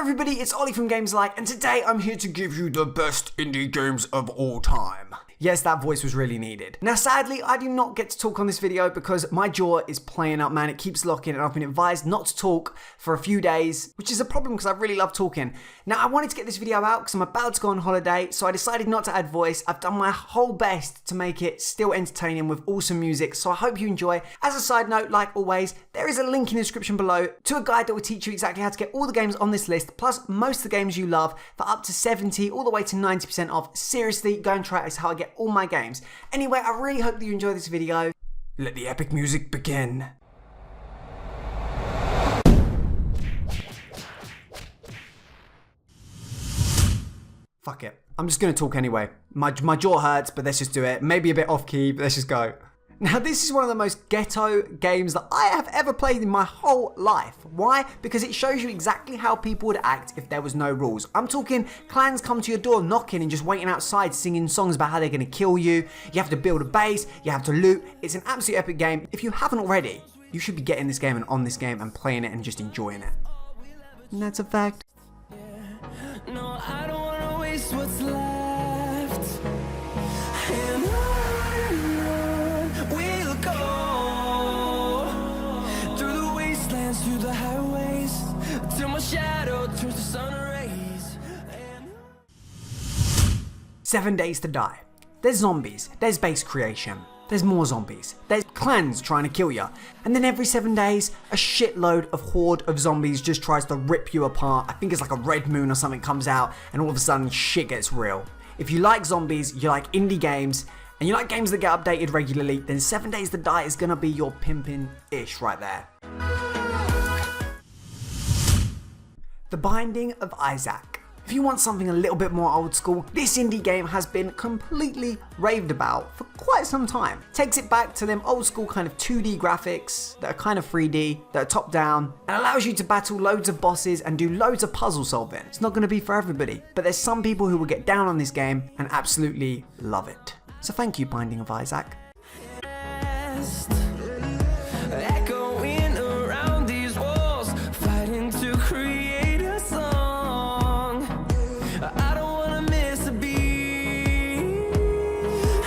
everybody, it's Ollie from GamesAlike, and today I'm here to give you the best indie games of all time. Yes, that voice was really needed. Now sadly, I do not get to talk on this video because my jaw is playing up, man. It keeps locking and I've been advised not to talk for a few days, which is a problem because I really love talking. Now I wanted to get this video out because I'm about to go on holiday, so I decided not to add voice. I've done my whole best to make it still entertaining with awesome music, so I hope you enjoy. As a side note, like always, there is a link in the description below to a guide that will teach you exactly how to get all the games on this list, plus most of the games you love for up to 70 all the way to 90% off. Seriously, go and try it. It's how I get all my games. Anyway, I really hope that you enjoy this video. Let the epic music begin. Fuck it. I'm just gonna talk anyway. My jaw hurts, but let's just do it. Maybe a bit off key, but let's just go. Now this is one of the most ghetto games that I have ever played in my whole life. Why? Because it shows you exactly how people would act if there was no rules. I'm talking clans come to your door knocking and just waiting outside singing songs about how they're going to kill you. You have to build a base, you have to loot. It's an absolute epic game. If you haven't already, you should be getting this game and on this game and playing it and just enjoying it. And that's a fact. No, I don't want to waste what's left. And we'll go through the wastelands, through the highways, till my shadow turns to sun rays. 7 days to die. There's zombies, there's base creation, there's more zombies, there's clans trying to kill you, and then every 7 days, a shitload of horde of zombies just tries to rip you apart. I think it's like a red moon or something comes out, and all of a sudden shit gets real. If you like zombies, you like indie games, and you like games that get updated regularly, then 7 Days to Die is gonna be your pimpin'-ish right there. The Binding of Isaac. If you want something a little bit more old school, this indie game has been completely raved about for quite some time. Takes it back to them old school kind of 2D graphics that are kind of 3D, that are top down, and allows you to battle loads of bosses and do loads of puzzle solving. It's not gonna be for everybody, but there's some people who will get down on this game and absolutely love it. So thank you, Binding of Isaac. Echoing around these walls, fighting to create a song. I don't want to miss a beat.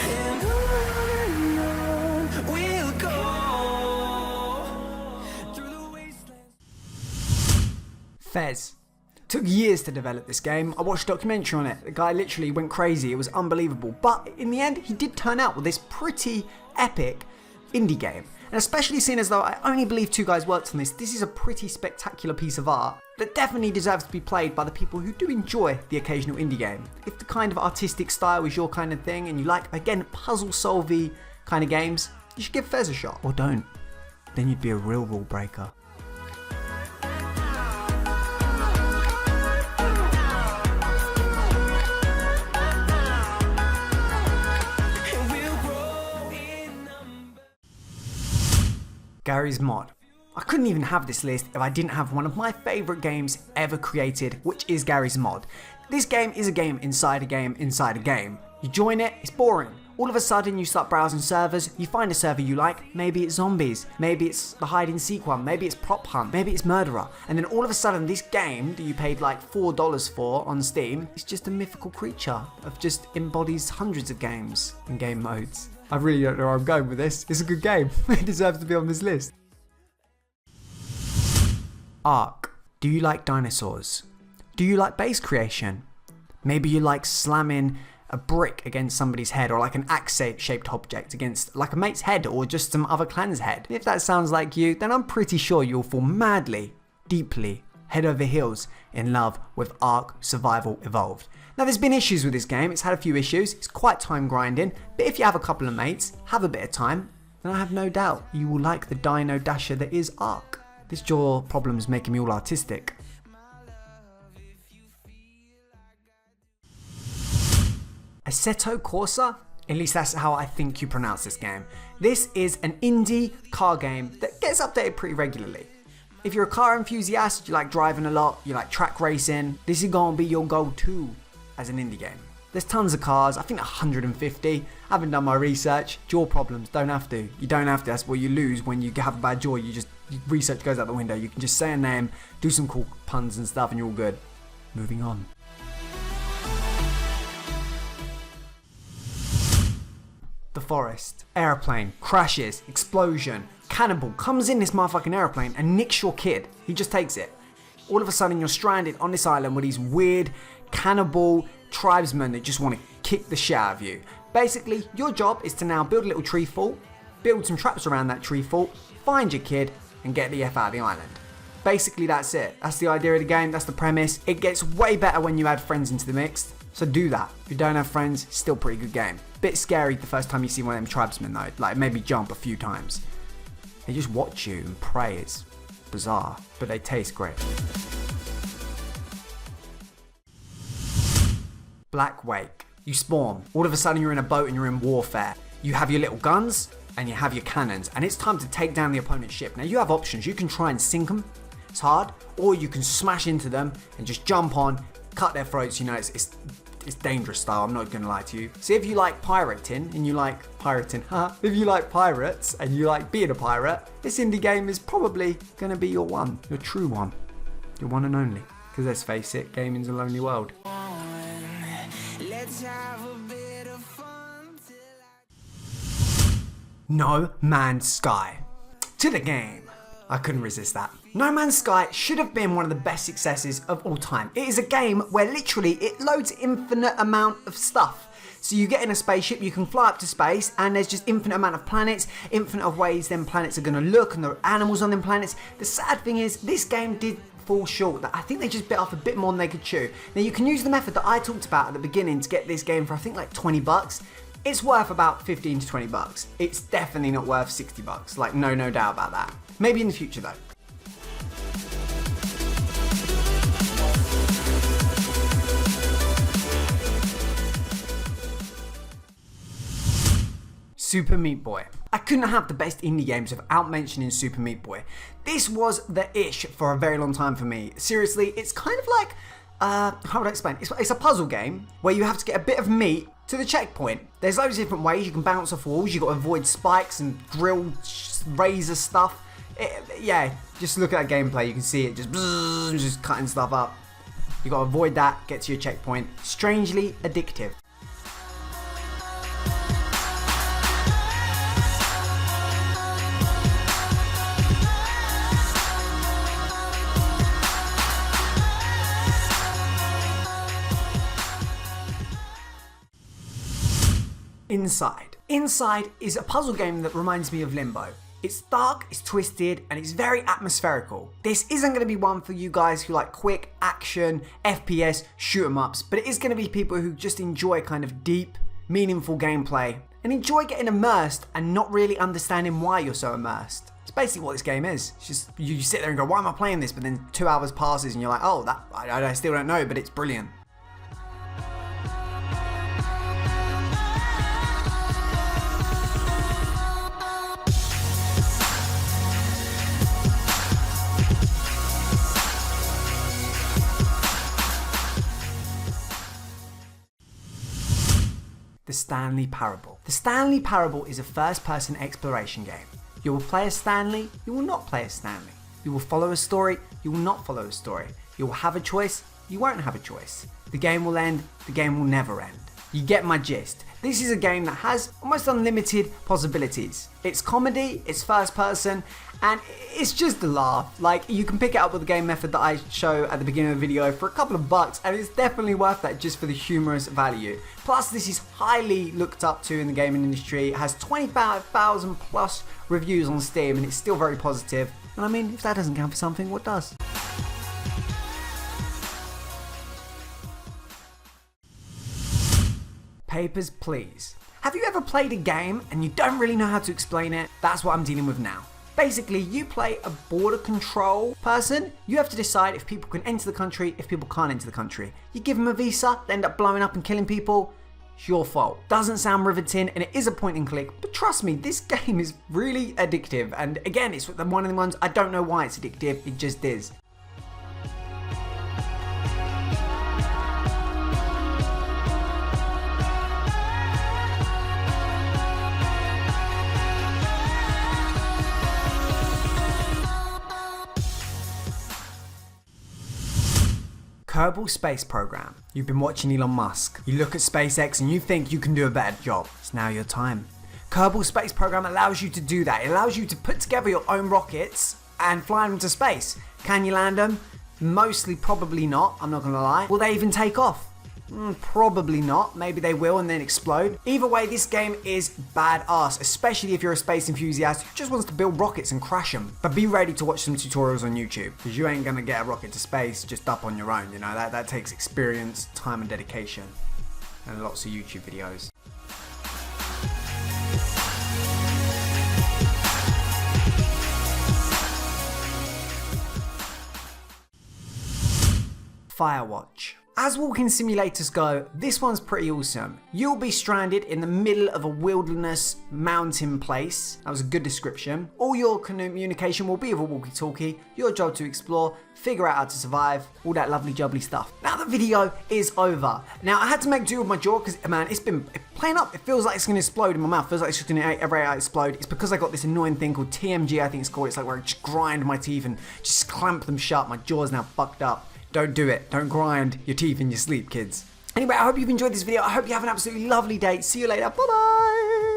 And on we'll go through the wastelands. Fez. Took years to develop this game. I watched a documentary on it. The guy literally went crazy. It was unbelievable. But in the end, he did turn out with this pretty epic indie game. And especially seeing as though I only believe 2 guys worked on this, this is a pretty spectacular piece of art that definitely deserves to be played by the people who do enjoy the occasional indie game. If the kind of artistic style is your kind of thing and you like, again, puzzle-solvey kind of games, you should give Fez a shot. Or don't. Then you'd be a real rule breaker. Garrys Mod. I couldn't even have this list if I didn't have one of my favourite games ever created, which is Garrys Mod. This game is a game inside a game inside a game. You join it, it's boring. All of a sudden you start browsing servers, you find a server you like, maybe it's zombies, maybe it's the hide and seek one, maybe it's prop hunt, maybe it's murderer, and then all of a sudden this game that you paid like $4 for on Steam is just a mythical creature of just embodies hundreds of games and game modes. I really don't know where I'm going with this. It's a good game. It deserves to be on this list. Ark. Do you like dinosaurs? Do you like base creation? Maybe you like slamming a brick against somebody's head, or like an axe-shaped object against like a mate's head or just some other clan's head. If that sounds like you, then I'm pretty sure you'll fall madly, deeply, head over heels in love with Ark Survival Evolved. Now there's been issues with this game, it's had a few issues, it's quite time grinding, but if you have a couple of mates, have a bit of time, then I have no doubt you will like the dino dasher that is Ark. This jaw problem is making me all artistic. Assetto Corsa? At least that's how I think you pronounce this game. This is an indie car game that gets updated pretty regularly. If you're a car enthusiast, you like driving a lot, you like track racing, this is gonna be your go-to as an indie game. There's tons of cars, I think 150. I haven't done my research. Jaw problems, don't have to. You don't have to, that's what you lose when you have a bad jaw, you research goes out the window. You can just say a name, do some cool puns and stuff, and you're all good. Moving on. The forest. Airplane. Crashes. Explosion. Cannibal comes in this motherfucking airplane and nicks your kid. He just takes it. All of a sudden you're stranded on this island with these weird cannibal tribesmen that just want to kick the shit out of you. Basically, your job is to now build a little tree fort, build some traps around that tree fort, find your kid, and get the F out of the island. Basically, that's it. That's the idea of the game, that's the premise. It gets way better when you add friends into the mix, so do that. If you don't have friends, still pretty good game. Bit scary the first time you see one of them tribesmen though, like maybe jump a few times. They just watch you and pray. It's bizarre, but they taste great. Black Wake. You spawn. All of a sudden you're in a boat and you're in warfare. You have your little guns and you have your cannons, and it's time to take down the opponent's ship. Now you have options. You can try and sink them. It's hard. Or you can smash into them and just jump on, cut their throats. You know, it's dangerous style, I'm not gonna lie to you. See, if you like pirating and you like pirating, if you like pirates and you like being a pirate, this indie game is probably gonna be your one, your true one, your one and only. Because let's face it, gaming's a lonely world. Let's have a bit of fun No Man's Sky. To the game. I couldn't resist that. No Man's Sky should have been one of the best successes of all time. It is a game where literally it loads infinite amount of stuff. So you get in a spaceship, you can fly up to space, and there's just infinite amount of planets, infinite of ways them planets are going to look, and there are animals on them planets. The sad thing is, this game did fall short. I think they just bit off a bit more than they could chew. Now you can use the method that I talked about at the beginning to get this game for I think like 20 bucks. It's worth about 15 to 20 bucks. It's definitely not worth 60 bucks. Like no doubt about that. Maybe in the future though. Super Meat Boy. I couldn't have the best indie games without mentioning Super Meat Boy. This was the ish for a very long time for me. Seriously, it's kind of like, how would I explain? It's a puzzle game where you have to get a bit of meat to the checkpoint. There's loads of different ways you can bounce off walls. You've got to avoid spikes and drill razor stuff. Yeah, just look at that gameplay. You can see it just cutting stuff up. You got to avoid that, get to your checkpoint. Strangely addictive. Inside. Inside is a puzzle game that reminds me of Limbo. It's dark, it's twisted, and it's very atmospherical. This isn't going to be one for you guys who like quick action, FPS, shoot 'em ups, but it is going to be people who just enjoy kind of deep, meaningful gameplay and enjoy getting immersed and not really understanding why you're so immersed. It's basically what this game is. It's just you sit there and go, why am I playing this? But then 2 hours passes and you're like, oh, that I still don't know, but it's brilliant. The Stanley Parable. The Stanley Parable is a first-person exploration game. You will play as Stanley, you will not play as Stanley. You will follow a story, you will not follow a story. You will have a choice, you won't have a choice. The game will end, the game will never end. You get my gist. This is a game that has almost unlimited possibilities. It's comedy, it's first person, and it's just a laugh. Like, you can pick it up with the game method that I show at the beginning of the video for a couple of bucks, and it's definitely worth that just for the humorous value. Plus, this is highly looked up to in the gaming industry. It has 25,000 plus reviews on Steam, and it's still very positive. And I mean, if that doesn't count for something, what does? Papers, Please. Have you ever played a game and you don't really know how to explain it? That's what I'm dealing with now. Basically, you play a border control person. You have to decide if people can enter the country, if people can't enter the country. You give them a visa, they end up blowing up and killing people. It's your fault. Doesn't sound riveting, and it is a point and click, but trust me, this game is really addictive. And again, it's one of the ones, I don't know why it's addictive, it just is. Kerbal Space Program. You've been watching Elon Musk. You look at SpaceX and you think you can do a better job. It's now your time. Kerbal Space Program allows you to do that. It allows you to put together your own rockets and fly them to space. Can you land them? Mostly probably not, I'm not gonna lie. Will they even take off? Probably not. Maybe they will and then explode. Either way, this game is badass, especially if you're a space enthusiast who just wants to build rockets and crash them. But be ready to watch some tutorials on YouTube, because you ain't gonna get a rocket to space just up on your own, you know? That takes experience, time and dedication, and lots of YouTube videos. Firewatch. As walking simulators go, this one's pretty awesome. You'll be stranded in the middle of a wilderness mountain place. That was a good description. All your communication will be with a walkie-talkie. Your job to explore, figure out how to survive, all that lovely jubbly stuff. Now the video is over. Now I had to make do with my jaw because, man, it's been playing up. It feels like it's going to explode in my mouth. It feels like it's just going to explode. It's because I got this annoying thing called TMG, I think it's called. It's like where I just grind my teeth and just clamp them shut. My jaw's now fucked up. Don't do it. Don't grind your teeth in your sleep, kids. Anyway, I hope you've enjoyed this video. I hope you have an absolutely lovely day. See you later. Bye-bye.